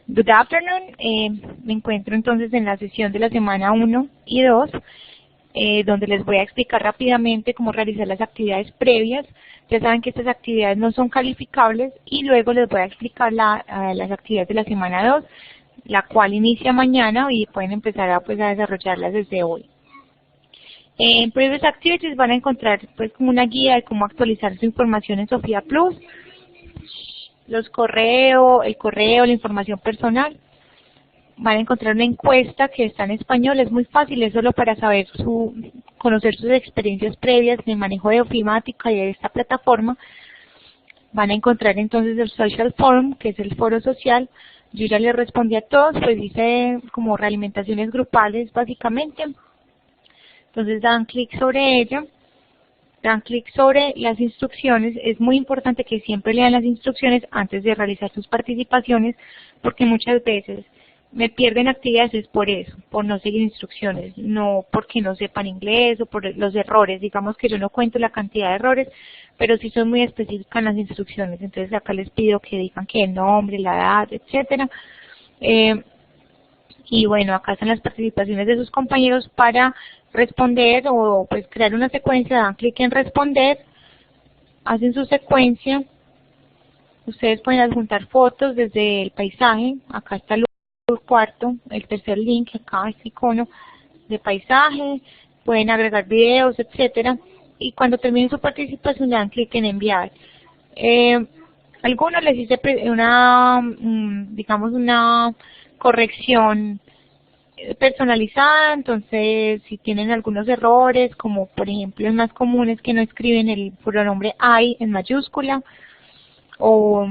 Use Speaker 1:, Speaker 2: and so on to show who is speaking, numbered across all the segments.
Speaker 1: Good afternoon. Me encuentro entonces en la sesión de la semana 1 y 2, donde les voy a explicar rápidamente cómo realizar las actividades previas. Ya saben que estas actividades no son calificables y luego les voy a explicar las actividades de la semana 2, la cual inicia mañana y pueden empezar a desarrollarlas desde hoy. En Previous Activities van a encontrar como una guía de cómo actualizar su información en Sofía Plus, el correo, la información personal. Van a encontrar una encuesta que está en español, es muy fácil, es solo para conocer sus experiencias previas de manejo de ofimática y de esta plataforma. Van a encontrar entonces el Social Forum, que es el foro social. Yo ya les respondí a todos, pues dice como realimentaciones grupales básicamente. Entonces dan clic sobre ella, dan clic sobre las instrucciones. Es muy importante que siempre lean las instrucciones antes de realizar sus participaciones, porque muchas veces me pierden actividades es por eso, por no seguir instrucciones, no porque no sepan inglés o por los errores. Digamos que yo no cuento la cantidad de errores, pero sí son muy específicas en las instrucciones. Entonces acá les pido que digan que el nombre, la edad, etcétera. Y bueno, acá están las participaciones de sus compañeros para responder o crear una secuencia. Dan clic en responder, hacen su secuencia. Ustedes pueden adjuntar fotos desde el paisaje. Acá está el cuarto, el tercer link, acá este icono de paisaje. Pueden agregar videos, etcétera. Y cuando terminen su participación, le dan clic en enviar. Algunos les hice digamos una corrección personalizada. Entonces si tienen algunos errores, como por ejemplo el más común es que no escriben el pronombre I en mayúscula, o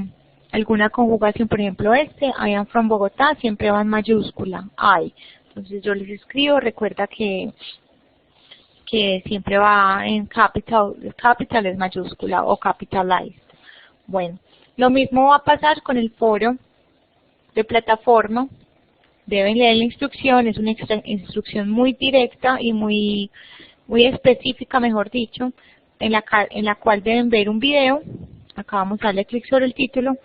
Speaker 1: alguna conjugación, por ejemplo I am from Bogotá, siempre va en mayúscula, I. Entonces yo les escribo, recuerda que siempre va en capital es mayúscula o capitalized. Bueno, lo mismo va a pasar con el foro de plataforma. Deben leer la instrucción, es una instrucción muy directa y muy específica, mejor dicho, en la cual deben ver un video. Acá vamos a darle clic sobre el título.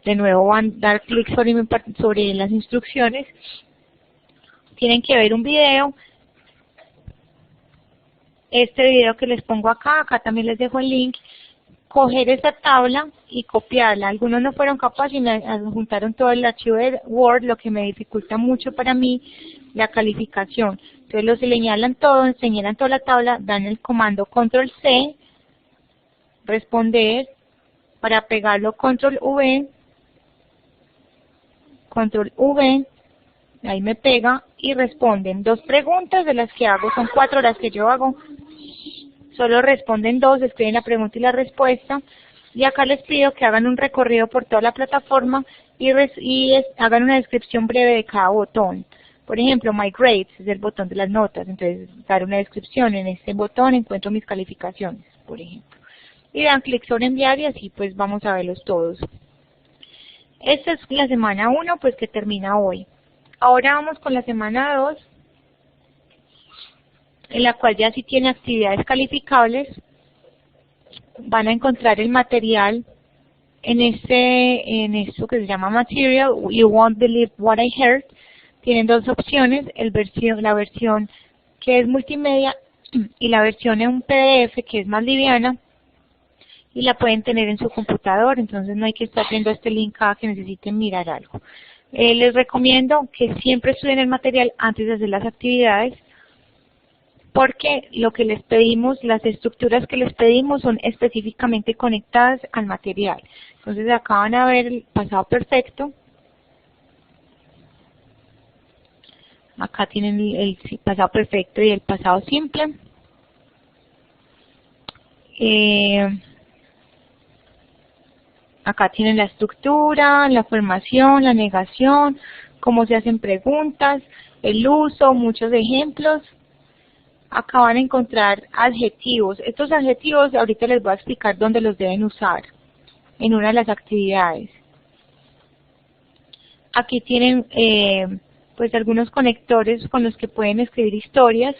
Speaker 1: De nuevo van a dar clic sobre las instrucciones. Tienen que ver un video. Este video que les pongo acá también les dejo el link. Coger esta tabla y copiarla. Algunos no fueron capaces y me adjuntaron todo el archivo de Word, lo que me dificulta mucho para mí la calificación. Entonces lo señalan todo, señalan toda la tabla, dan el comando Control C, responder, para pegarlo Control V, ahí me pega y responden 2 preguntas de las que hago, son 4 las que yo hago. Solo responden 2, escriben la pregunta y la respuesta. Y acá les pido que hagan un recorrido por toda la plataforma y hagan una descripción breve de cada botón. Por ejemplo, My Grades es el botón de las notas. Entonces, dar una descripción. En este botón encuentro mis calificaciones, por ejemplo. Y dan clic sobre enviar y así vamos a verlos todos. Esta es la semana 1, que termina hoy. Ahora vamos con la semana 2. En la cual ya sí tiene actividades calificables. Van a encontrar el material en esto que se llama Material. You won't believe what I heard. Tienen 2 opciones, la versión que es multimedia y la versión en un PDF que es más liviana, y la pueden tener en su computador. Entonces no hay que estar viendo este link cada que necesiten mirar algo. Les recomiendo que siempre estudien el material antes de hacer las actividades, porque lo que les pedimos, las estructuras que les pedimos son específicamente conectadas al material. Entonces acá van a ver el pasado perfecto. Acá tienen el pasado perfecto y el pasado simple. Acá tienen la estructura, la afirmación, la negación, cómo se hacen preguntas, el uso, muchos ejemplos. Acá van a encontrar adjetivos. Estos adjetivos ahorita les voy a explicar dónde los deben usar en una de las actividades. Aquí tienen algunos conectores con los que pueden escribir historias,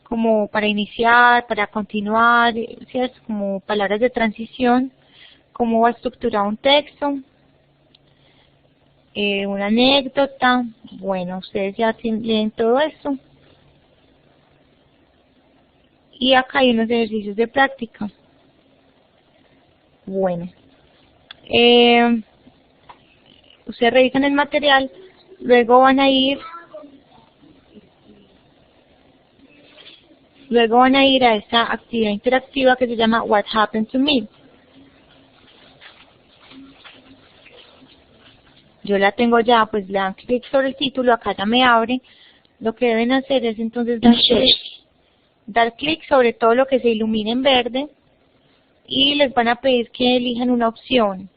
Speaker 1: como para iniciar, para continuar, ¿cierto? Como palabras de transición, cómo va estructurado un texto, una anécdota. Bueno, ustedes ya leen todo esto. Y acá hay unos ejercicios de práctica. Bueno, ustedes revisan el material, luego van a ir a esta actividad interactiva que se llama What Happened to Me. Yo la tengo ya, pues le dan clic sobre el título, acá ya me abre. Lo que deben hacer es entonces dar clic sobre todo lo que se ilumine en verde y les van a pedir que elijan una opción.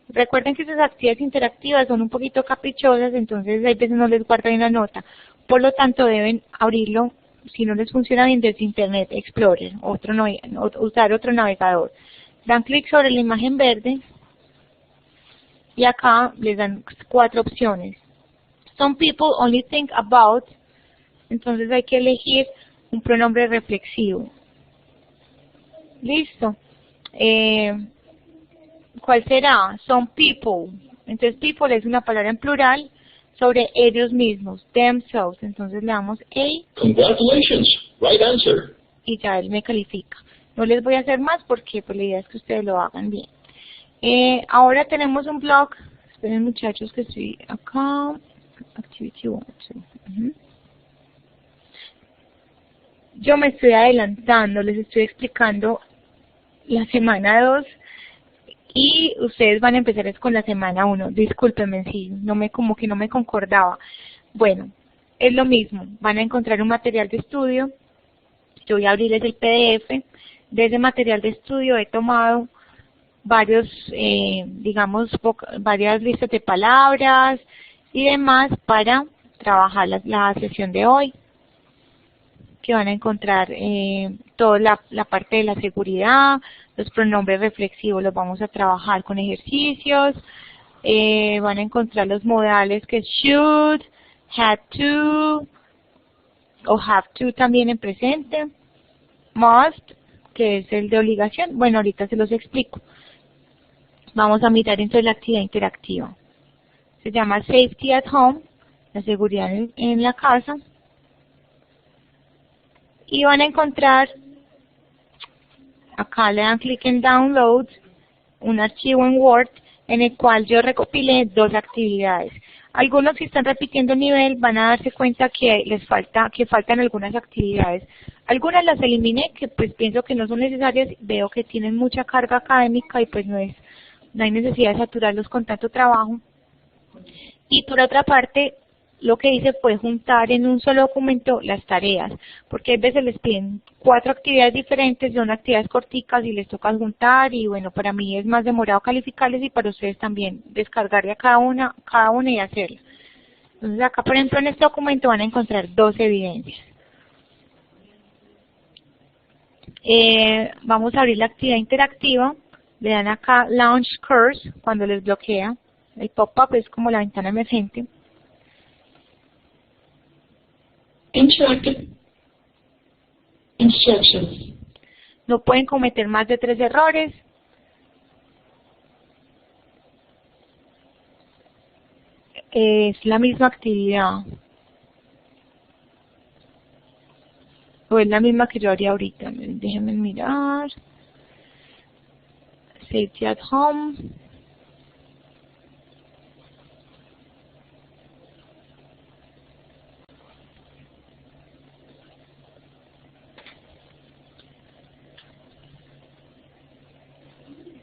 Speaker 1: Recuerden que esas actividades interactivas son un poquito caprichosas, entonces hay veces no les guardan una nota. Por lo tanto deben abrirlo, si no les funciona bien, desde Internet Explorer, usar otro navegador. Dan clic sobre la imagen verde y acá les dan 4 opciones. Some people only think about, entonces hay que elegir un pronombre reflexivo. Listo. ¿Cuál será? Some people. Entonces people es una palabra en plural sobre ellos mismos, themselves. Entonces le damos A.
Speaker 2: Congratulations, right answer.
Speaker 1: Y ya él me califica. No les voy a hacer más porque pues, la idea es que ustedes lo hagan bien. Ahora tenemos un blog. Esperen muchachos que estoy acá. Activity 1. Yo me estoy adelantando, les estoy explicando la semana 2 y ustedes van a empezar es con la semana 1. Discúlpenme si como que no me concordaba. Bueno, es lo mismo. Van a encontrar un material de estudio. Yo voy a abrirles el PDF. De ese material de estudio he tomado varios, varias listas de palabras y demás para trabajar la sesión de hoy, que van a encontrar toda la parte de la seguridad, los pronombres reflexivos los vamos a trabajar con ejercicios, van a encontrar los modales que es should, had to, o have to también en presente, must, que es el de obligación. Bueno, ahorita se los explico. Vamos a mirar entonces la actividad interactiva. Se llama Safety at Home, la seguridad en la casa. Y van a encontrar, acá le dan clic en Download, un archivo en Word en el cual yo recopilé 2 actividades. Algunos que están repitiendo nivel van a darse cuenta que faltan algunas actividades. Algunas las eliminé, que pues pienso que no son necesarias, veo que tienen mucha carga académica y pues no hay necesidad de saturarlos con tanto trabajo. Y por otra parte, lo que hice fue juntar en un solo documento las tareas, porque a veces les piden 4 actividades diferentes, son actividades corticas y les toca juntar, y bueno, para mí es más demorado calificarles y para ustedes también descargarle a cada una y hacerla. Entonces acá, por ejemplo, en este documento van a encontrar 2 evidencias. Vamos a abrir la actividad interactiva, le dan acá Launch Course cuando les bloquea, el pop-up es como la ventana emergente.
Speaker 2: Interactive instructions.
Speaker 1: No pueden cometer más de 3 errores. Es la misma actividad. O es la misma que yo haría ahorita. Déjenme mirar. Safety at Home.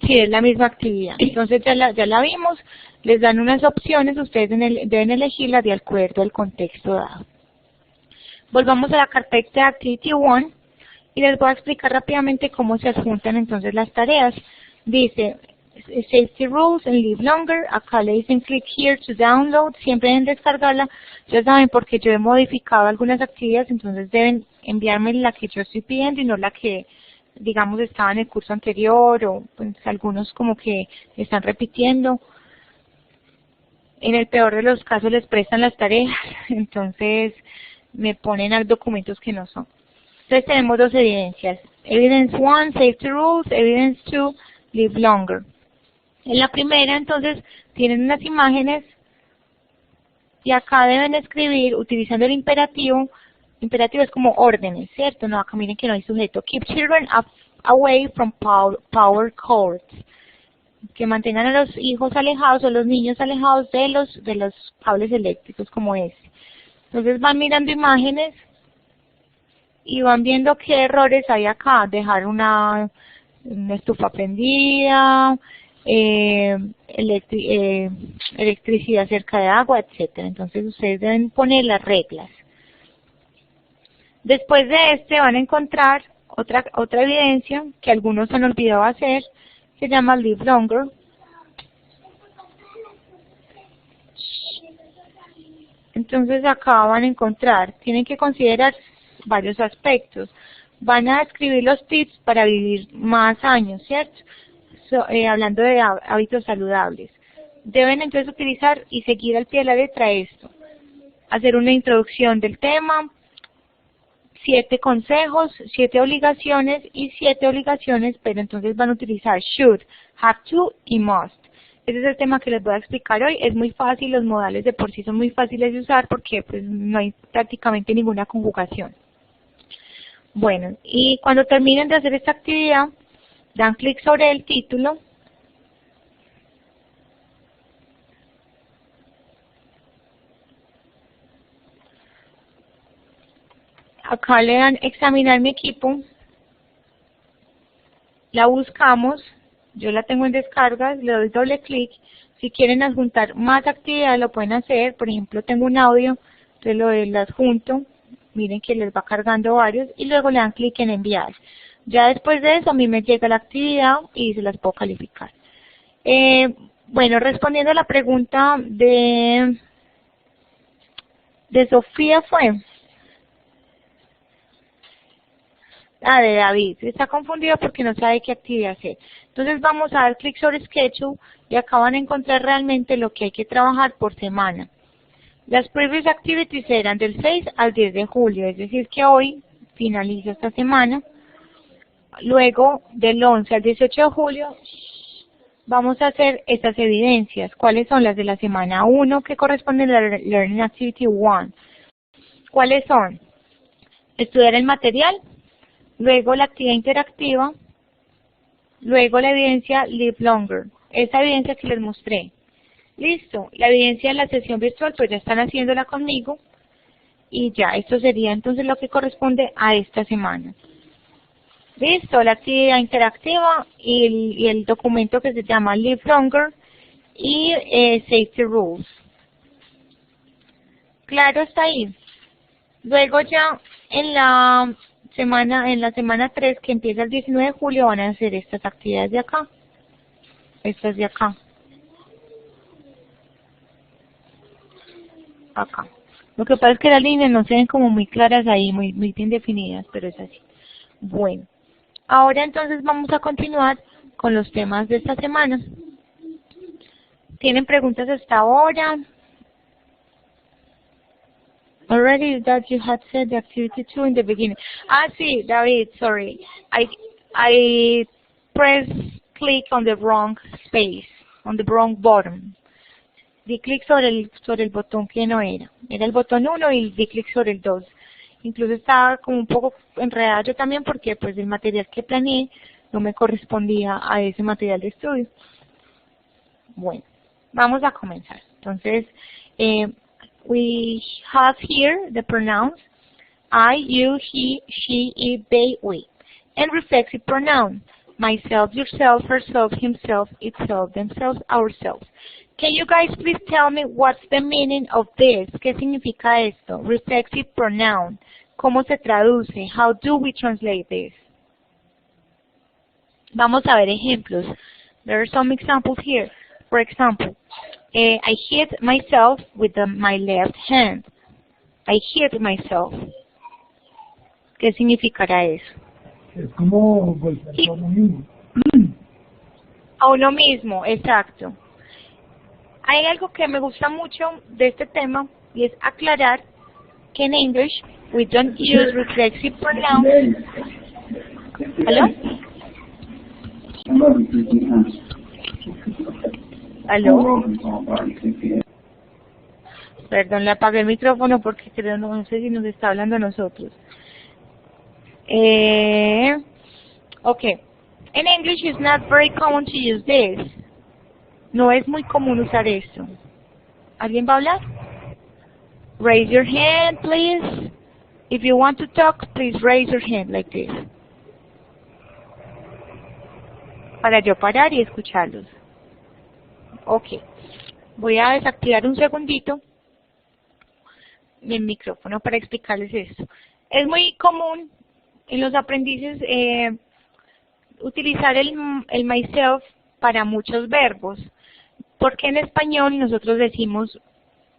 Speaker 1: Sí, es la misma actividad. Entonces ya la vimos, les dan unas opciones, ustedes deben elegirlas de acuerdo al contexto dado. Volvamos a la carpeta de Activity 1 y les voy a explicar rápidamente cómo se adjuntan entonces las tareas. Dice Safety Rules and Live Longer, acá le dicen Click Here to Download, siempre deben descargarla, ya saben porque yo he modificado algunas actividades, entonces deben enviarme la que yo estoy pidiendo y no la que digamos estaba en el curso anterior, o pues algunos como que están repitiendo. En el peor de los casos les prestan las tareas, entonces me ponen a documentos que no son. Entonces tenemos 2 evidencias. Evidence 1, Safety Rules, Evidence 2, Live Longer. En la primera, entonces, tienen unas imágenes y acá deben escribir utilizando el imperativo. Imperativo es como órdenes, ¿cierto? No, acá miren que no hay sujeto. Keep children away from power cords. Que mantengan a los hijos alejados o los niños alejados de los cables eléctricos como este. Entonces van mirando imágenes y van viendo qué errores hay acá. Dejar una estufa prendida, electricidad cerca de agua, etcétera. Entonces ustedes deben poner las reglas. Después de este van a encontrar otra evidencia que algunos han olvidado hacer, se llama Live Longer. Entonces acá van a encontrar, tienen que considerar varios aspectos. Van a escribir los tips para vivir más años, ¿cierto? Hablando de hábitos saludables. Deben entonces utilizar y seguir al pie de la letra esto. Hacer una introducción del tema, 7 consejos, 7 obligaciones y 7 obligaciones, pero entonces van a utilizar should, have to y must. Ese es el tema que les voy a explicar hoy. Es muy fácil, los modales de por sí son muy fáciles de usar porque pues no hay prácticamente ninguna conjugación. Bueno, y cuando terminen de hacer esta actividad, dan clic sobre el título. Acá le dan examinar mi equipo. La buscamos. Yo la tengo en descargas, le doy doble clic. Si quieren adjuntar más actividades lo pueden hacer. Por ejemplo, tengo un audio, entonces lo adjunto. Miren que les va cargando varios y luego le dan clic en enviar. Ya después de eso a mí me llega la actividad y se las puedo calificar. Bueno, respondiendo a la pregunta de Sofía fue. De David. Está confundido porque no sabe qué actividad hacer. Entonces vamos a dar clic sobre Schedule y acá van a encontrar realmente lo que hay que trabajar por semana. Las previous activities eran del 6 al 10 de julio, es decir que hoy finaliza esta semana. Luego, del 11 al 18 de julio, vamos a hacer estas evidencias. ¿Cuáles son las de la semana 1 que corresponden a la Learning Activity 1? ¿Cuáles son? Estudiar el material, luego la actividad interactiva, luego la evidencia Live Longer, esa evidencia que les mostré. Listo, la evidencia de la sesión virtual pues ya están haciéndola conmigo y ya, esto sería entonces lo que corresponde a esta semana. Listo, la actividad interactiva y el documento que se llama Live Longer y Safety Rules. Claro, está ahí. Luego ya en la semana 3 que empieza el 19 de julio van a hacer estas actividades de acá. Estas de acá. Acá. Lo que pasa es que las líneas no se ven como muy claras ahí, muy bien definidas, pero es así. Bueno, ahora entonces vamos a continuar con los temas de esta semana. ¿Tienen preguntas hasta ahora? Already that you had said the activity 2 in the beginning. Sí, David, sorry. I pressed click on the wrong space, on the wrong button. Di clic sobre el botón que no era. Era el botón 1 y di clic sobre el 2. Incluso estaba como un poco enredada yo también porque pues el material que planeé no me correspondía a ese material de estudio. Bueno, vamos a comenzar. Entonces, we have here the pronouns I, you, he, she, it, they, we. And reflexive pronoun. Myself, yourself, herself, himself, itself, themselves, ourselves. Can you guys please tell me what's the meaning of this? ¿Qué significa esto? Reflexive pronoun. ¿Cómo se traduce? How do we translate this? Vamos a ver ejemplos. There are some examples here. For example, I hit myself with my left hand. I hit myself. ¿Qué significará eso?
Speaker 3: Es como golpearse a uno mismo.
Speaker 1: A uno mismo, exacto. Hay algo que me gusta mucho de este tema y es aclarar que en English we don't use reflexive pronouns. ¿Aló? ¿Aló? Perdón, le apagué el micrófono porque creo, no sé si nos está hablando a nosotros. Okay. In English it's not very common to use this. No es muy común usar esto. ¿Alguien va a hablar? Raise your hand, please. If you want to talk, please raise your hand like this. Para yo parar y escucharlos. Ok. Voy a desactivar un segundito el micrófono para explicarles esto. Es muy común en los aprendices utilizar el myself para muchos verbos, porque en español nosotros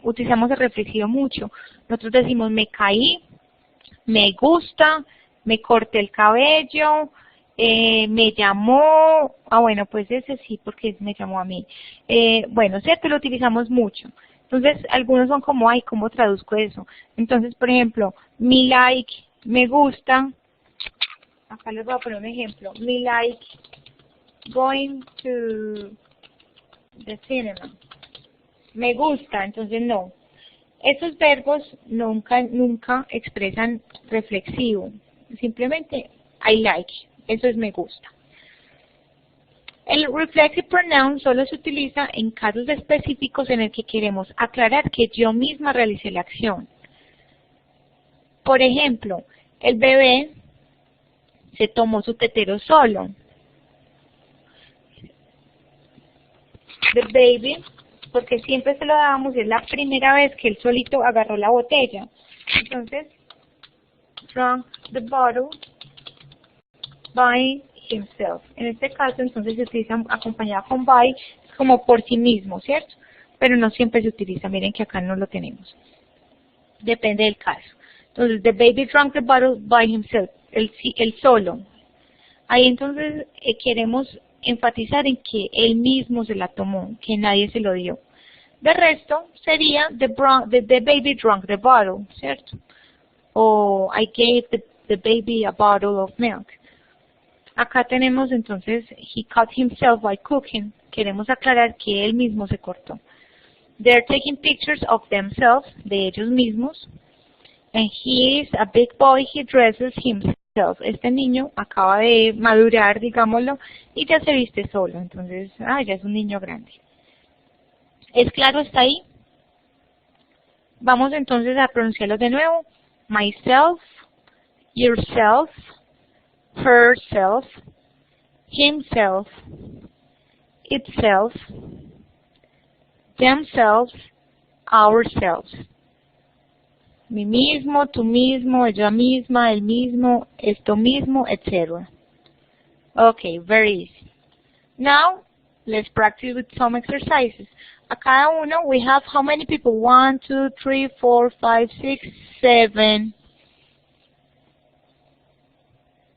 Speaker 1: utilizamos el reflexivo mucho. Nosotros decimos me caí, me gusta, me corté el cabello, me llamó, bueno, pues ese sí, porque me llamó a mí. Bueno, ¿cierto? Lo utilizamos mucho. Entonces, algunos son como, ay, ¿cómo traduzco eso? Entonces, por ejemplo, me like, me gusta. Acá les voy a poner un ejemplo. Me like going to the cinema. Me gusta, entonces no. Esos verbos nunca expresan reflexivo. Simplemente, I like. Eso es me gusta. El reflexive pronoun solo se utiliza en casos específicos en el que queremos aclarar que yo misma realicé la acción. Por ejemplo, el bebé se tomó su tetero solo. The baby, porque siempre se lo dábamos, es la primera vez que él solito agarró la botella. Entonces, drank the bottle by himself. En este caso, entonces, se utiliza acompañada con by, como por sí mismo, ¿cierto? Pero no siempre se utiliza, miren que acá no lo tenemos. Depende del caso. Entonces, the baby drank the bottle by himself, el solo. Ahí entonces queremos enfatizar en que él mismo se la tomó, que nadie se lo dio. De resto, sería the baby drank the bottle, ¿cierto? O I gave the baby a bottle of milk. Acá tenemos entonces, he cut himself by cooking. Queremos aclarar que él mismo se cortó. They're taking pictures of themselves, de ellos mismos. And he is a big boy, he dresses himself. Este niño acaba de madurar, digámoslo, y ya se viste solo. Entonces, ya es un niño grande. ¿Es claro hasta ahí? Vamos entonces a pronunciarlo de nuevo. Myself, yourself, herself, himself, itself, themselves, ourselves. Mi mismo, tú mismo, ella misma, el mismo, esto mismo, etc. Okay, very easy. Now, let's practice with some exercises. A cada uno, we have how many people? 1, 2, 3, 4, 5, 6, 7.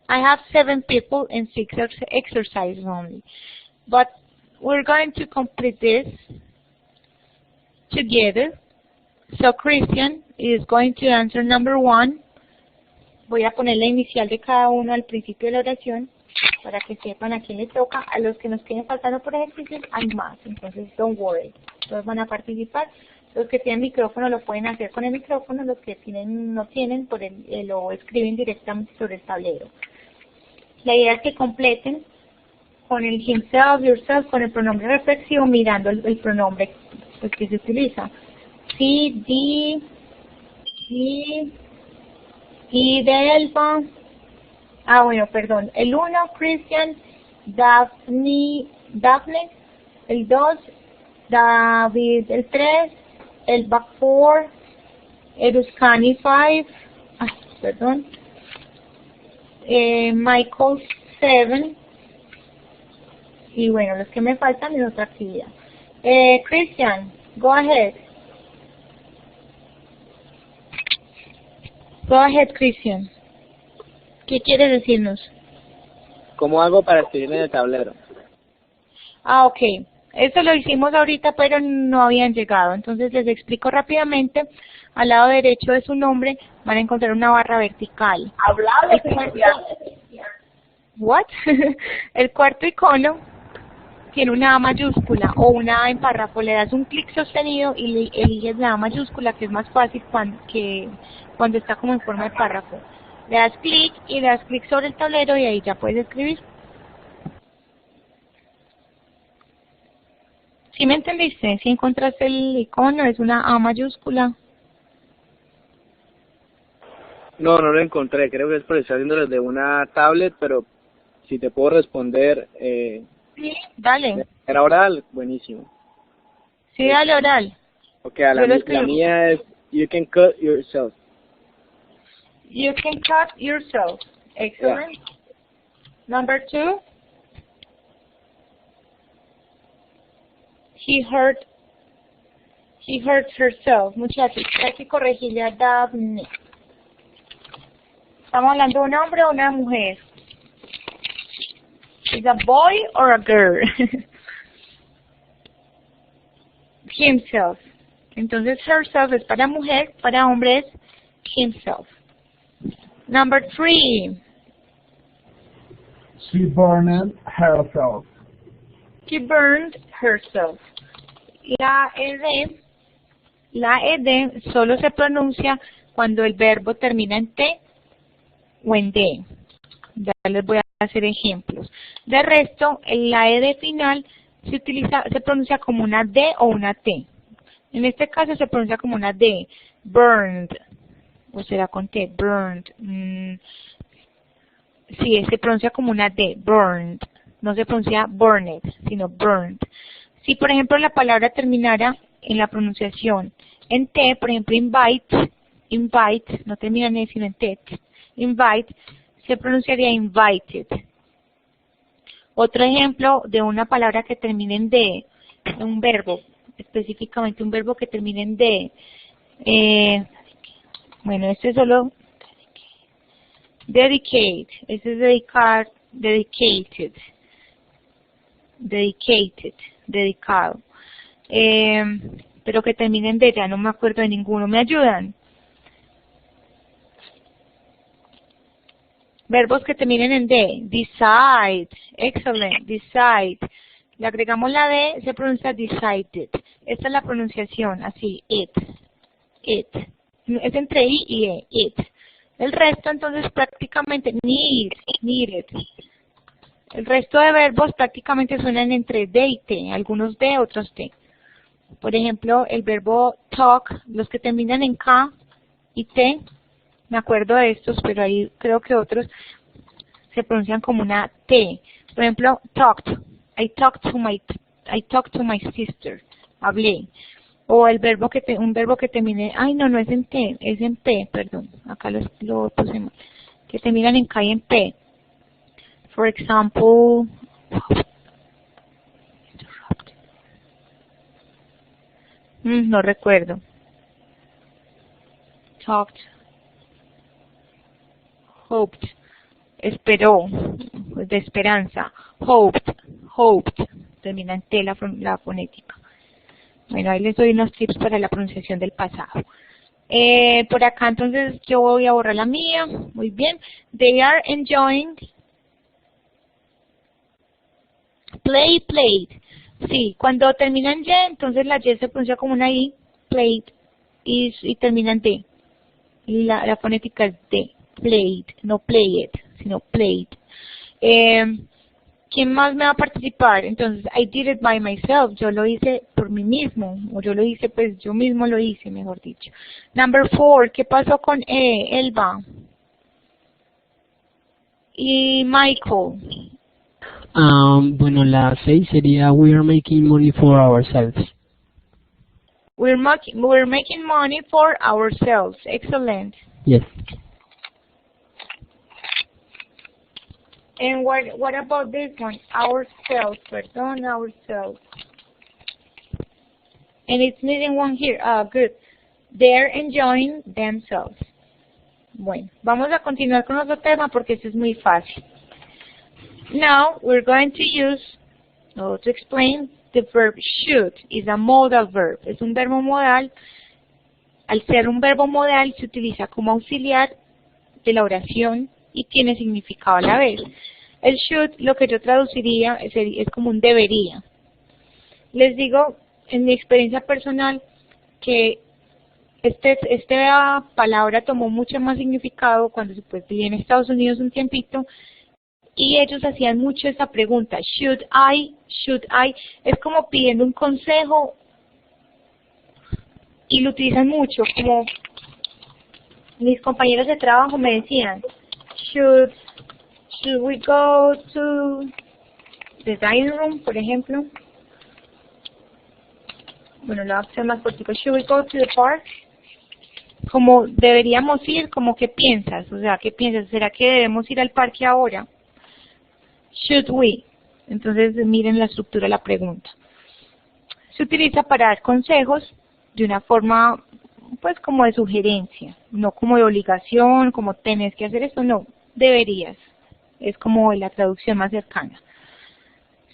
Speaker 1: I have 7 people and 6 exercises only. But we're going to complete this together. So Christian is going to answer number 1. Voy a poner la inicial de cada uno al principio de la oración para que sepan a quién le toca. A los que nos queden faltando por ejercicios hay más, entonces don't worry. Todos van a participar. Los que tienen micrófono lo pueden hacer con el micrófono, los que no tienen lo escriben directamente sobre el tablero. La idea es que completen con el himself, yourself, con el pronombre reflexivo, mirando el pronombre que se utiliza. Sí, di, y de Elba. Bueno, perdón. El 1, Christian, Daphne. El 2, David. El 3, Elba 4, Eruscani 5. Perdón. Michael 7. Y bueno, los que me faltan en otra actividad. Christian, go ahead. Go ahead, Christian. ¿Qué quieres decirnos?
Speaker 4: ¿Cómo hago para escribir en el tablero?
Speaker 1: Ok. Eso lo hicimos ahorita, pero no habían llegado. Entonces les explico rápidamente. Al lado derecho de su nombre van a encontrar una barra vertical. What? El cuarto icono tiene una A mayúscula o una A en párrafo, le das un clic sostenido y eliges la A mayúscula, que es más fácil cuando está como en forma de párrafo. Le das clic y le das clic sobre el tablero y ahí ya puedes escribir. ¿Sí me entendiste? Si encontraste el icono, es una A mayúscula.
Speaker 4: No, no lo encontré. Creo que es por estar haciéndolo desde una tablet, pero si te puedo responder
Speaker 1: Sí, dale.
Speaker 4: era oral, buenísimo.
Speaker 1: Sí, dale oral.
Speaker 4: Ok,
Speaker 1: Yo lo
Speaker 4: la
Speaker 1: escribo.
Speaker 4: mía es You can cut yourself.
Speaker 1: You can cut yourself. Excellent. Number 2. He hurt herself. Muchachos, hay que corregirle a Daphne. ¿Estamos hablando de un hombre o una mujer? ¿Is a boy or a girl? Himself. Entonces, herself es para mujer, para hombre es himself. Number 3.
Speaker 3: She burned herself.
Speaker 1: She burned herself. La ed solo se pronuncia cuando el verbo termina en T o en D. Ya les voy a hacer ejemplos. De resto, la ed final se pronuncia como una D o una T. En este caso se pronuncia como una D. Burned. O será con T. Burned. Sí, se pronuncia como una D. Burned. No se pronuncia burned, sino burned. Si, por ejemplo, la palabra terminara en la pronunciación en T, por ejemplo, invite, no termina en E, sino en T, invite, se pronunciaría invited. Otro ejemplo de una palabra que termine en D, un verbo, específicamente un verbo que termine en D. Bueno, este es solo dedicate, este es dedicar, dedicated, dedicado. Pero que terminen de ya no me acuerdo de ninguno. ¿Me ayudan? Verbos que terminen en D. Decide. Excellent. Decide. Le agregamos la D, se pronuncia decided. Esta es la pronunciación, así. It. Es entre I y E. It. El resto, entonces, prácticamente needed. El resto de verbos prácticamente suenan entre D y T. Algunos D, otros T. Por ejemplo, el verbo talk, los que terminan en K y T, me acuerdo de estos, pero ahí creo que otros se pronuncian como una T. Por ejemplo, talked. I talked to my sister. Hablé. O el verbo un verbo que termine, no es en T, es en P, perdón. Acá lo puse mal. Que terminan en K y en P. For example, no recuerdo. Talked, hoped, esperó, de esperanza. Hoped, termina en T la fonética. Bueno, ahí les doy unos tips para la pronunciación del pasado. Por acá entonces yo voy a borrar la mía. Muy bien. They are enjoying. Played. Sí, cuando termina en Y, entonces la Y se pronuncia como una I, played, y termina en D. Y la fonética es D, played, no play it, sino played. ¿Quién más me va a participar? Entonces, I did it by myself, yo lo hice por mí mismo, o yo lo hice, pues yo mismo lo hice, mejor dicho. Number 4, ¿qué pasó con Elba? Y Michael.
Speaker 5: Bueno, la 6 sería We are making money for ourselves.
Speaker 1: We're making money for ourselves. Excellent.
Speaker 5: Yes.
Speaker 1: And what about this one? Ourselves. Perdón, ourselves. And it's missing one here. Good. They're enjoying themselves. Bueno, vamos a continuar con otro tema porque este es muy fácil. Now we're going to use, to explain, the verb should. Is a modal verb. Es un verbo modal. Al ser un verbo modal se utiliza como auxiliar de la oración y tiene significado a la vez. El should, lo que yo traduciría es como un debería. Les digo, en mi experiencia personal, que esta palabra tomó mucho más significado cuando pues, viví en Estados Unidos un tiempito, y ellos hacían mucho esa pregunta, should I, es como pidiendo un consejo, y lo utilizan mucho, como mis compañeros de trabajo me decían, should we go to the dining room, por ejemplo? Bueno, lo voy a hacer más cortico. Should we go to the park? Como deberíamos ir, como ¿qué piensas? O sea, ¿qué piensas? ¿Será que debemos ir al parque ahora? Should we? Entonces miren la estructura de la pregunta. Se utiliza para dar consejos de una forma, pues como de sugerencia, no como de obligación, como tenés que hacer esto, no, deberías. Es como la traducción más cercana.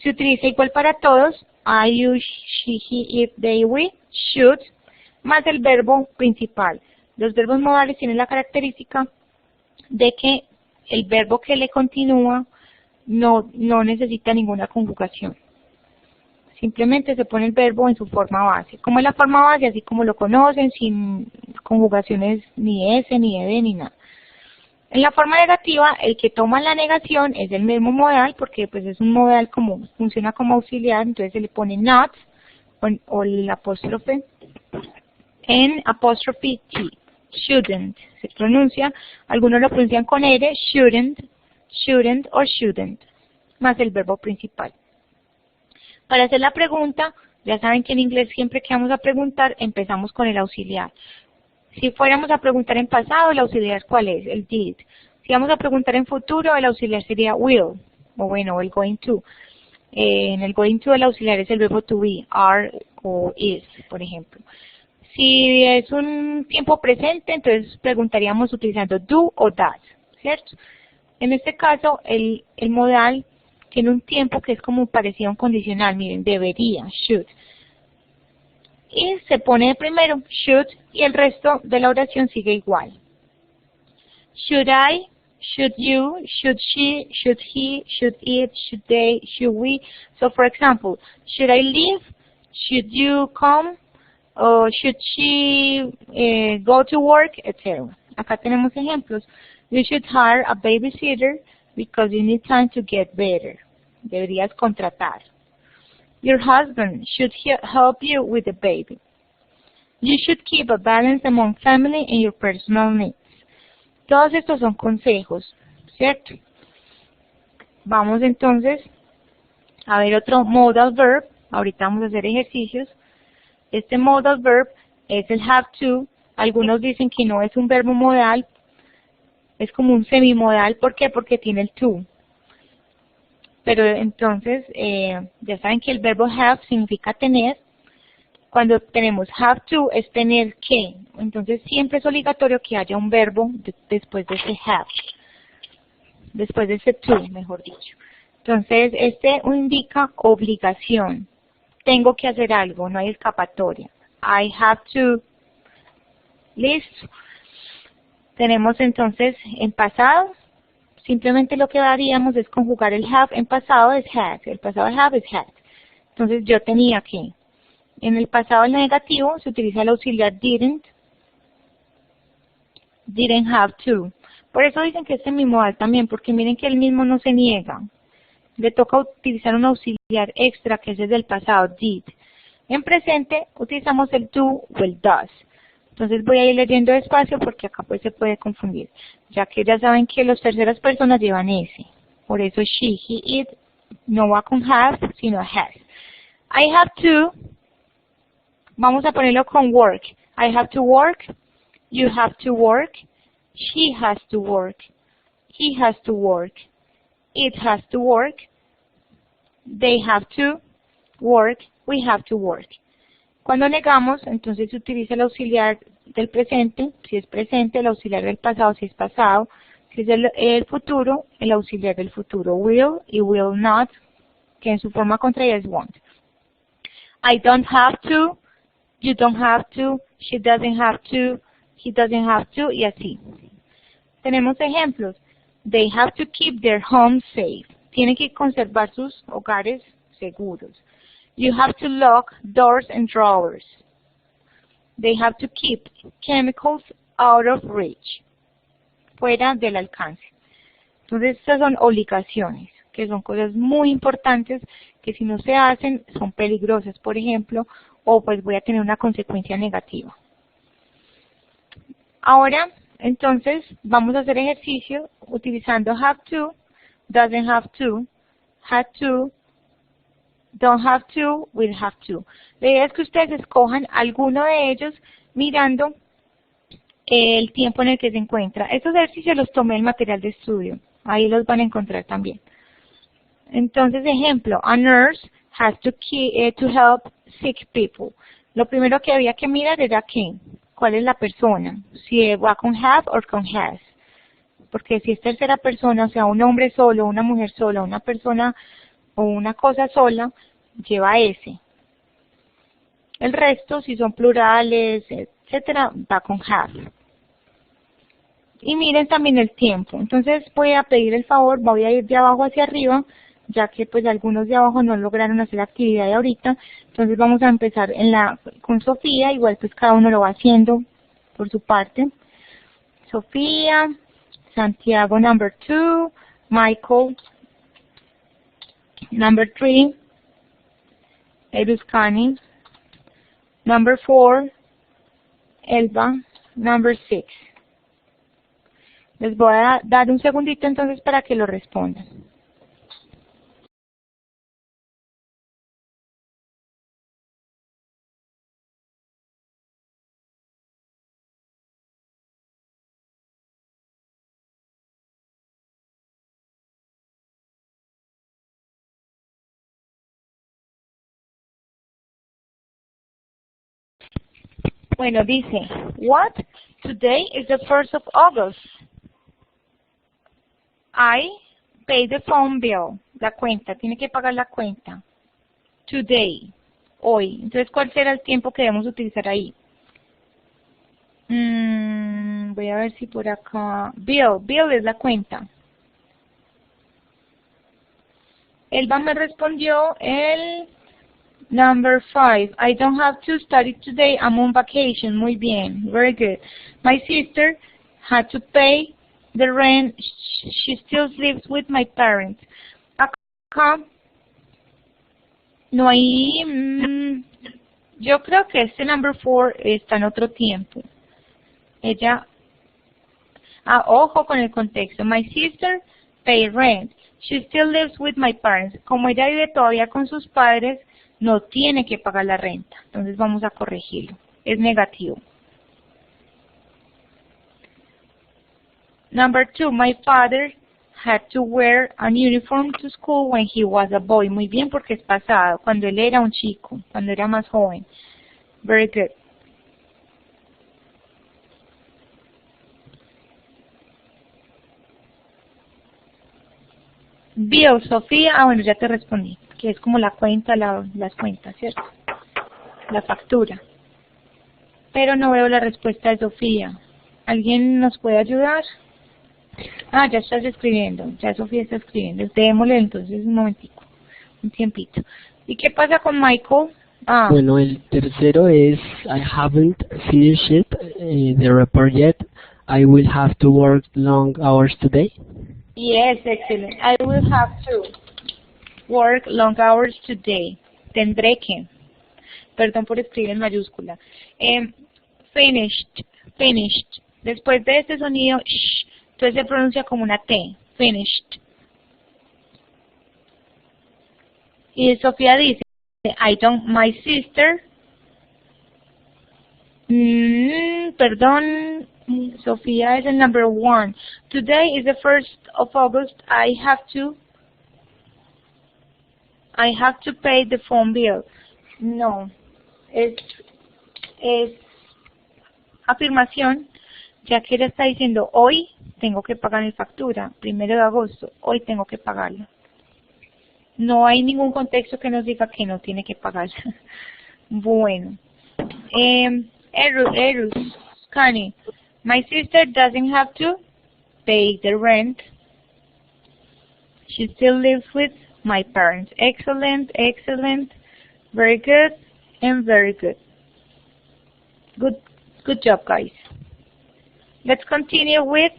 Speaker 1: Se utiliza igual para todos, I, you, she, he, it, they, we, should, más el verbo principal. Los verbos modales tienen la característica de que el verbo que le continúa no necesita ninguna conjugación. Simplemente se pone el verbo en su forma base. Como es la forma base, así como lo conocen, sin conjugaciones ni S, ni ED, ni nada. En la forma negativa, el que toma la negación es el mismo modal, porque pues es un modal como funciona como auxiliar, entonces se le pone not o el apóstrofe en apóstrofe T, shouldn't, se pronuncia, algunos lo pronuncian con R, shouldn't o shouldn't, más el verbo principal. Para hacer la pregunta, ya saben que en inglés siempre que vamos a preguntar empezamos con el auxiliar. Si fuéramos a preguntar en pasado, el auxiliar ¿cuál es? El did. Si vamos a preguntar en futuro, el auxiliar sería will, o bueno, el going to. En el going to el auxiliar es el verbo to be, are o is, por ejemplo. Si es un tiempo presente, entonces preguntaríamos utilizando do o does, ¿cierto? En este caso, el modal tiene un tiempo que es como parecido a un condicional, miren, debería, should. Y se pone de primero, should, y el resto de la oración sigue igual. Should I, should you, should she, should he, should it, should they, should we. So for example, should I leave, should you come, or should she go to work, etc. Acá tenemos ejemplos. You should hire a babysitter because you need time to get better. Deberías contratar. Your husband should help you with the baby. You should keep a balance among family and your personal needs. Todos estos son consejos, ¿cierto? Vamos entonces a ver otro modal verb. Ahorita vamos a hacer ejercicios. Este modal verb es el have to. Algunos dicen que no es un verbo modal, es como un semimodal. ¿Por qué? Porque tiene el to. Pero entonces, ya saben que el verbo have significa tener. Cuando tenemos have to es tener que. Entonces siempre es obligatorio que haya un verbo después de ese have. Después de ese to, mejor dicho. Entonces, este indica obligación. Tengo que hacer algo, no hay escapatoria. I have to. Listo. Tenemos entonces en pasado. Simplemente lo que haríamos es conjugar el have en pasado es had. El pasado have es had. Entonces yo tenía que. En el pasado negativo se utiliza el auxiliar didn't have to. Por eso dicen que es semimodal también, porque miren que él mismo no se niega. Le toca utilizar un auxiliar extra que es el del pasado, did. En presente utilizamos el do o el does. Entonces voy a ir leyendo despacio porque acá pues se puede confundir, ya que ya saben que las terceras personas llevan S. Por eso she, he, it no va con have, sino has. I have to, vamos a ponerlo con work. I have to work, you have to work, she has to work, he has to work, it has to work, they have to work, we have to work. Cuando negamos, entonces se utiliza el auxiliar del presente, si es presente, el auxiliar del pasado, si es pasado, si es el futuro, el auxiliar del futuro, will y will not, que en su forma contraria es won't. I don't have to, you don't have to, she doesn't have to, he doesn't have to, y así. Tenemos ejemplos. They have to keep their home safe. tienen que conservar sus hogares seguros. You have to lock doors and drawers. They have to keep chemicals out of reach. Fuera del alcance. Entonces estas son obligaciones, que son cosas muy importantes que si no se hacen son peligrosas, por ejemplo, o pues voy a tener una consecuencia negativa. Ahora, entonces, vamos a hacer ejercicio utilizando have to, doesn't have to, had to, don't have to, will have to. La idea es que ustedes escojan alguno de ellos mirando el tiempo en el que se encuentra. Estos ejercicios los tomé del material de estudio. Ahí los van a encontrar también. Entonces, ejemplo, a nurse has to help sick people. Lo primero que había que mirar era quién, cuál es la persona, si va con have o con has. Porque si es tercera persona, o sea, un hombre solo, una mujer sola, una persona o una cosa sola, lleva ese. El resto, si son plurales, etcétera, va con have. Y miren también el tiempo. Entonces voy a pedir el favor, voy a ir de abajo hacia arriba, ya que pues algunos de abajo no lograron hacer la actividad de ahorita. Entonces vamos a empezar con Sofía, igual pues cada uno lo va haciendo por su parte. Sofía, Santiago number 2, Michael number 3, Eruscani number 4, Elba number 6. Les voy a dar un segundito entonces para que lo respondan. Bueno, dice, what? Today is the 1st of August. I pay the phone bill. La cuenta, tiene que pagar la cuenta. Today, hoy. Entonces, ¿cuál será el tiempo que debemos utilizar ahí? Voy a ver si por acá... Bill es la cuenta. Elba me respondió el... Number 5, I don't have to study today, I'm on vacation. Muy bien, very good. My sister had to pay the rent, she still lives with my parents. Acá no hay, yo creo que este number 4 está en otro tiempo. Ella, ojo con el contexto. My sister pay rent, she still lives with my parents. Como ella vive todavía con sus padres, no tiene que pagar la renta. Entonces vamos a corregirlo. Es negativo. Number 2, my father had to wear an uniform to school when he was a boy. Muy bien, porque es pasado, cuando él era un chico, cuando era más joven. Very good. Bill, Sofía, bueno, ya te respondí, que es como la cuenta, las cuentas, ¿cierto? La factura. Pero no veo la respuesta de Sofía. ¿Alguien nos puede ayudar? Ya estás escribiendo, ya Sofía está escribiendo. Démosle entonces un momentico, un tiempito. ¿Y qué pasa con Michael?
Speaker 5: Bueno, el tercero es I haven't finished the report yet. I will have to work long hours today.
Speaker 1: Yes, excellent. I will have to work long hours today. Tendré que. Perdón por escribir en mayúscula. Finished. Después de este sonido, sh, entonces se pronuncia como una T. Finished. Y Sofía dice, my sister. Perdón. Sofía is el number 1. Today is the 1st of August. I have to pay the phone bill. No, es afirmación, ya que ella está diciendo hoy tengo que pagar mi factura, 1 de agosto, hoy tengo que pagarla. No hay ningún contexto que nos diga que no tiene que pagarla. Bueno, Erus, Connie. My sister doesn't have to pay the rent. She still lives with my parents. Excellent, excellent, very good, and very good. Good job, guys. Let's continue with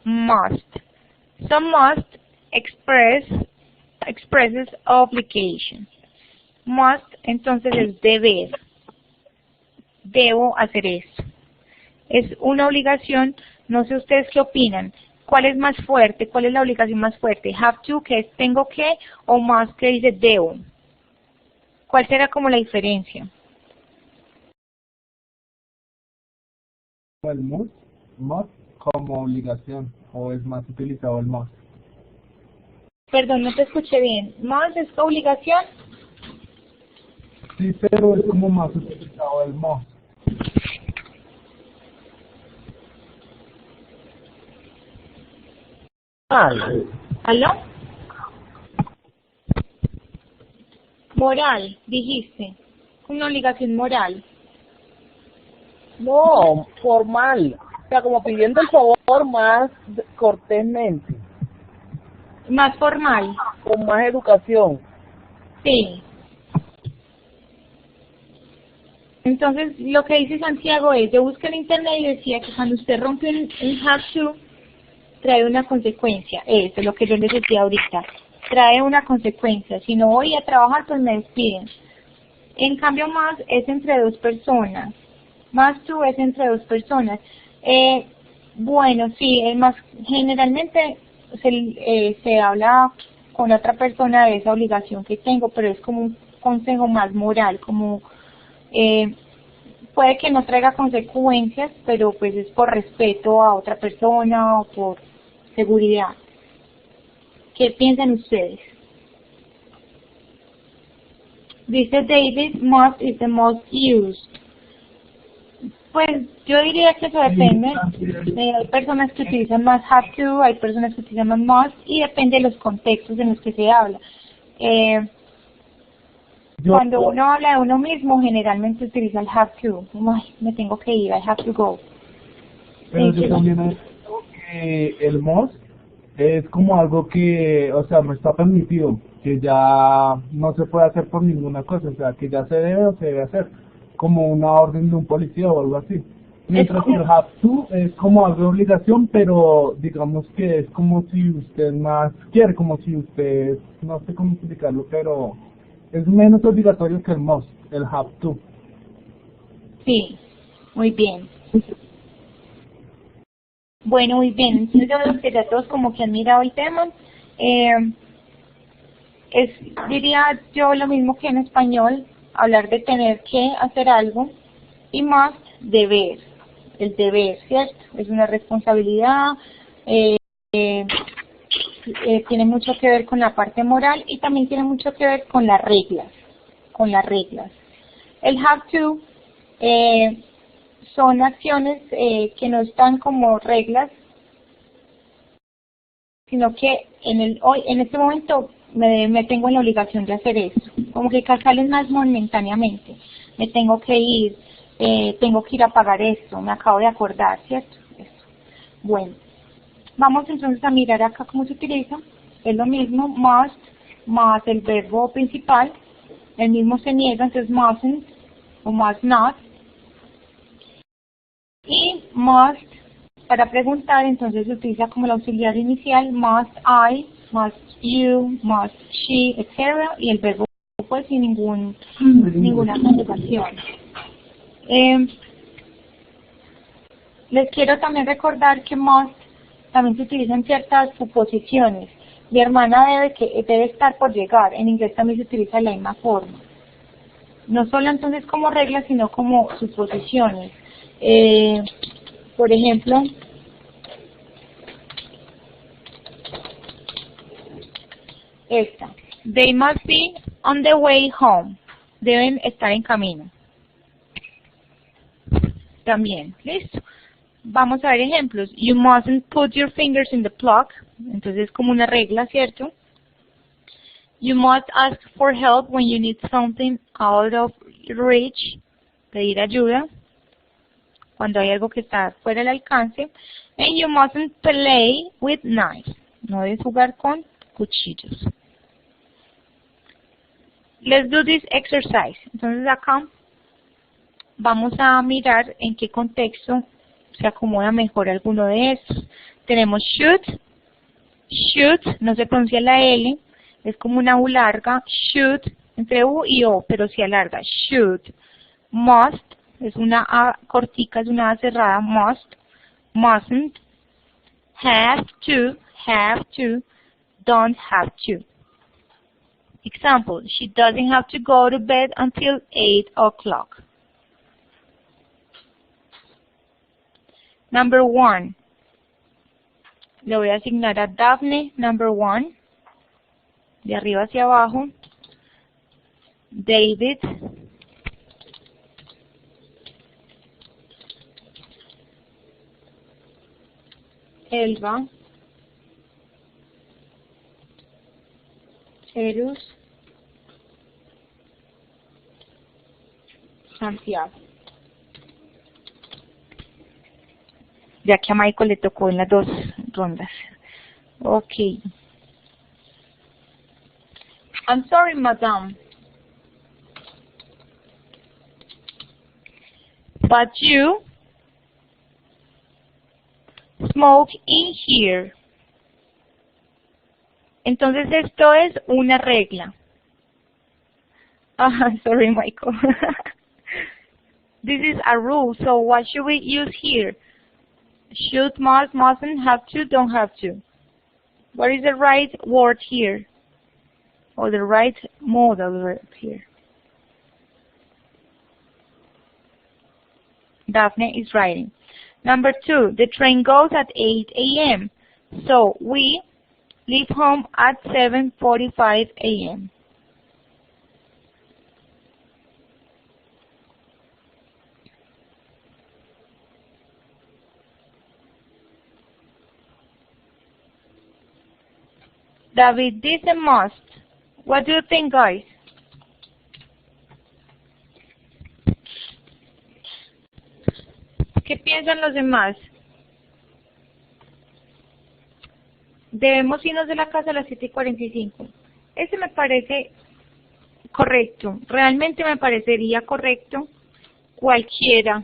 Speaker 1: must. So must expresses obligation. Must entonces es deber. Debo hacer esto. Es una obligación. No sé ustedes qué opinan. ¿Cuál es más fuerte? ¿Cuál es la obligación más fuerte? Have to, que es tengo que, o must, que dice debo. ¿Cuál será como la diferencia?
Speaker 3: El must como obligación, o es más utilizado el must.
Speaker 1: Perdón, no te escuché bien. ¿Must es obligación?
Speaker 3: Sí, pero es como más utilizado el must.
Speaker 1: ¿Aló? Moral, dijiste. Una obligación moral.
Speaker 6: No, formal. O sea, como pidiendo el favor más cortésmente,
Speaker 1: Más formal.
Speaker 6: con más educación.
Speaker 1: Sí. Entonces, lo que dice Santiago es, yo busqué en internet y decía que cuando usted rompe un have to, trae una consecuencia. Eso es lo que yo les decía ahorita. Trae una consecuencia. Si no voy a trabajar, pues me despiden. En cambio, más es entre dos personas. Más to es entre dos personas. Bueno, sí, es más, generalmente se habla con otra persona de esa obligación que tengo, pero es como un consejo más moral, como puede que no traiga consecuencias, pero pues es por respeto a otra persona o por seguridad. ¿Qué piensan ustedes? Dice David, must is the most used. Pues yo diría que eso depende. Hay personas que utilizan más have to, hay personas que utilizan más must, y depende de los contextos en los que se habla. Cuando uno habla de uno mismo, generalmente utiliza el have to. Ay, me tengo que ir, I have to go.
Speaker 3: Pero yo también he visto que el must es como algo que, o sea, no está permitido, que ya no se puede hacer por ninguna cosa, o sea, que ya se debe o se debe hacer, como una orden de un policía o algo así. Mientras que el have to es como algo de obligación, pero digamos que es como si usted más quiere, como si usted, no sé cómo explicarlo, pero es menos obligatorio que el must, el have to.
Speaker 1: Sí, muy bien. Bueno, muy bien. Entonces yo veo que ya todos como que han mirado el tema. Diría yo lo mismo que en español, hablar de tener que hacer algo, y más deber, el deber, ¿cierto? Es una responsabilidad, tiene mucho que ver con la parte moral y también tiene mucho que ver con las reglas, El have to son acciones que no están como reglas, sino que en este momento me tengo en la obligación de hacer eso, como que salen más momentáneamente, me tengo que ir, tengo que ir a pagar esto, me acabo de acordar, ¿cierto? Eso. Bueno, vamos entonces a mirar acá cómo se utiliza, es lo mismo, must, más el verbo principal, el mismo se niega, entonces mustn't o must not, y must, para preguntar, entonces se utiliza como el auxiliar inicial, must I, must you, must she, etc. Y el verbo pues sin ninguna conjugación. Les quiero también recordar que must también se utiliza en ciertas suposiciones. Mi hermana debe estar por llegar. En inglés también se utiliza de la misma forma. No solo entonces como reglas, sino como suposiciones. Por ejemplo, esta. They must be on the way home. Deben estar en camino. También, ¿listo? Vamos a ver ejemplos. You mustn't put your fingers in the plug. Entonces es como una regla, ¿cierto? You must ask for help when you need something out of reach. Pedir ayuda cuando hay algo que está fuera del alcance. And you mustn't play with knives. No debes jugar con cuchillos. Let's do this exercise. Entonces acá vamos a mirar en qué contexto se acomoda mejor alguno de estos. Tenemos should, no se pronuncia la L, es como una U larga, should, entre U y O, pero se alarga, should. Must, es una A cortica, es una A cerrada, must, mustn't. Have to, don't have to. Example, she doesn't have to go to bed until 8 o'clock. Number 1. Le voy a asignar a Daphne, number 1. De arriba hacia abajo. David. Elba. Eros. Santiago. Ya que a Michael le tocó en las dos rondas. Okay. I'm sorry, madam. But you smoke in here. Entonces esto es una regla. Sorry, Michael. This is a rule, so what should we use here? Should, must, mustn't, have to, don't have to. What is the right word here? Or the right modal verb here? Daphne is writing. Number 2, the train goes at 8 a.m. So we leave home at 7:45 a.m. David, this is a must. What do you think, guys? ¿Qué piensan los demás? Debemos irnos de la casa a las 7:45. Ese me parece correcto. Realmente me parecería correcto cualquiera.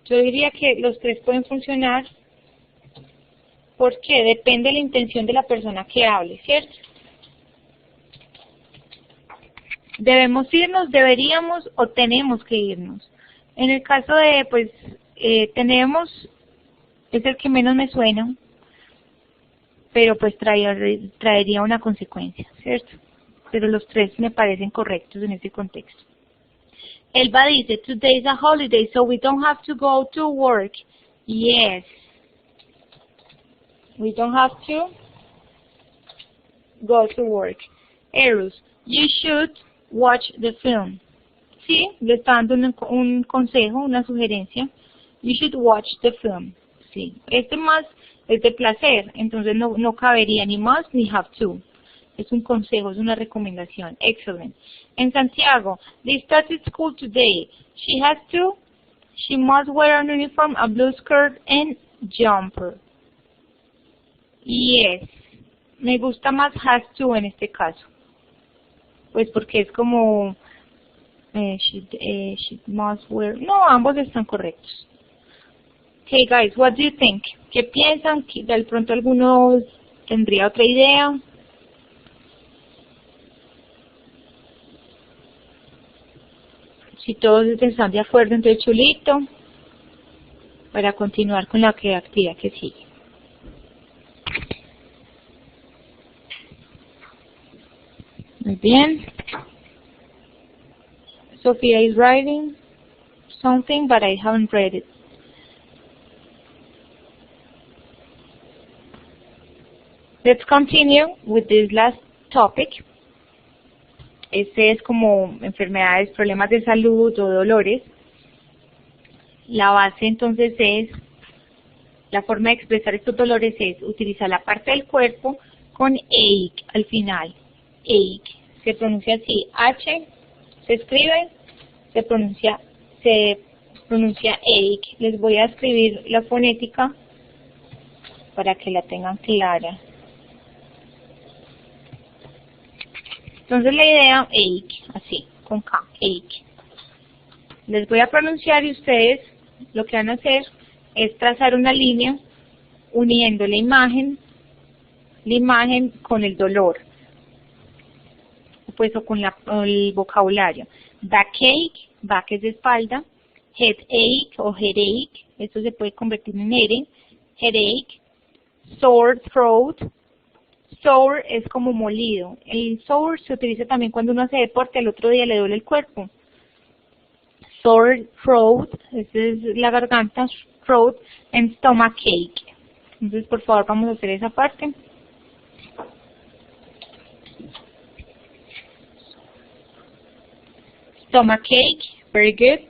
Speaker 1: Yo diría que los tres pueden funcionar porque depende de la intención de la persona que hable, ¿cierto? Debemos irnos, deberíamos o tenemos que irnos. En el caso de, pues, tenemos, es el que menos me suena, pero pues traería una consecuencia, ¿cierto? Pero los tres me parecen correctos en ese contexto. Elba dice, today is a holiday, so we don't have to go to work. Yes. We don't have to go to work. Eros, you should watch the film. Sí, le está dando un consejo, una sugerencia. You should watch the film. Sí, este más es de placer, entonces no cabería ni must ni have to. Es un consejo, es una recomendación. Excellent. En Santiago, they started school today. She must wear an uniform, a blue skirt and jumper. Yes. Me gusta más has to en este caso. Pues porque es como she must wear. No, ambos están correctos. Okay, guys, what do you think? ¿Qué piensan? De pronto alguno tendría otra idea. Si todos están de acuerdo, entonces chulito. Para continuar con la actividad que sigue. Muy bien. Sophia is writing something, but I haven't read it. Let's continue with this last topic. Este es como enfermedades, problemas de salud o dolores. La base entonces es, la forma de expresar estos dolores es utilizar la parte del cuerpo con ache al final. Ache, se pronuncia así, H, se escribe, se pronuncia ache. Les voy a escribir la fonética para que la tengan clara. Entonces la idea, ache, así, con K, ache. Les voy a pronunciar y ustedes lo que van a hacer es trazar una línea uniendo la imagen con el dolor, pues o con el vocabulario. Backache, back es de espalda, headache o headache, esto se puede convertir en headache, sore throat, sore es como molido, el sore se utiliza también cuando uno hace deporte, al otro día le duele el cuerpo. Sore throat, esa es la garganta, throat, and stomachache. Entonces, por favor, vamos a hacer esa parte. Stomachache, very good.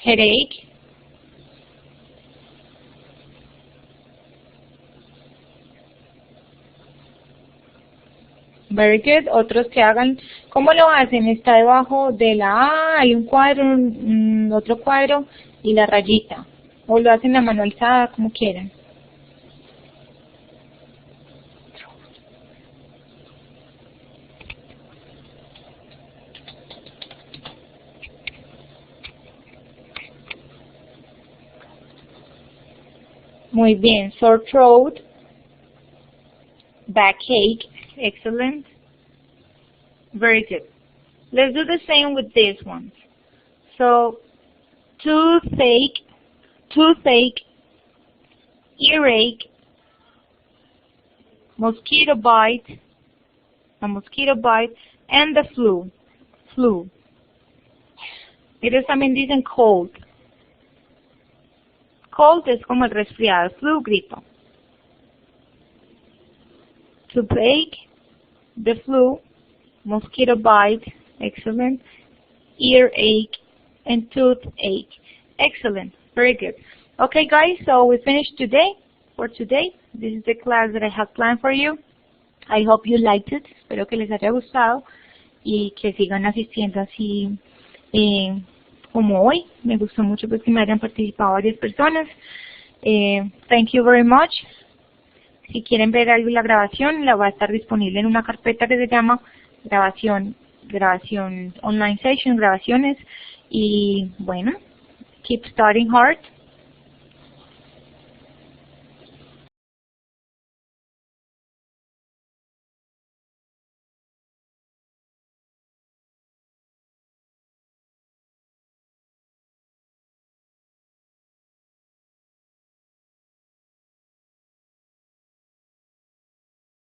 Speaker 1: Headache. Very good. Otros que hagan, ¿cómo lo hacen? Está debajo de la A, hay un cuadro, otro cuadro y la rayita. O lo hacen a mano alzada, como quieran. Muy bien. Sore throat, backache, excellent. Very good. Let's do the same with these ones. So, toothache, earache, mosquito bite, and the flu. Ellos también dicen cold. Cold es como el resfriado, flu, gripa. Toothache, the flu, mosquito bite, excellent, earache, and toothache. Excellent, very good. Okay guys, so we finished for today. This is the class that I have planned for you. I hope you liked it. Espero que les haya gustado y que sigan asistiendo así como hoy. Me gustó mucho pues que me hayan participado varias personas. Thank you very much. Si quieren ver algo la grabación, la va a estar disponible en una carpeta que se llama grabación online session, grabaciones. Y bueno, keep studying hard.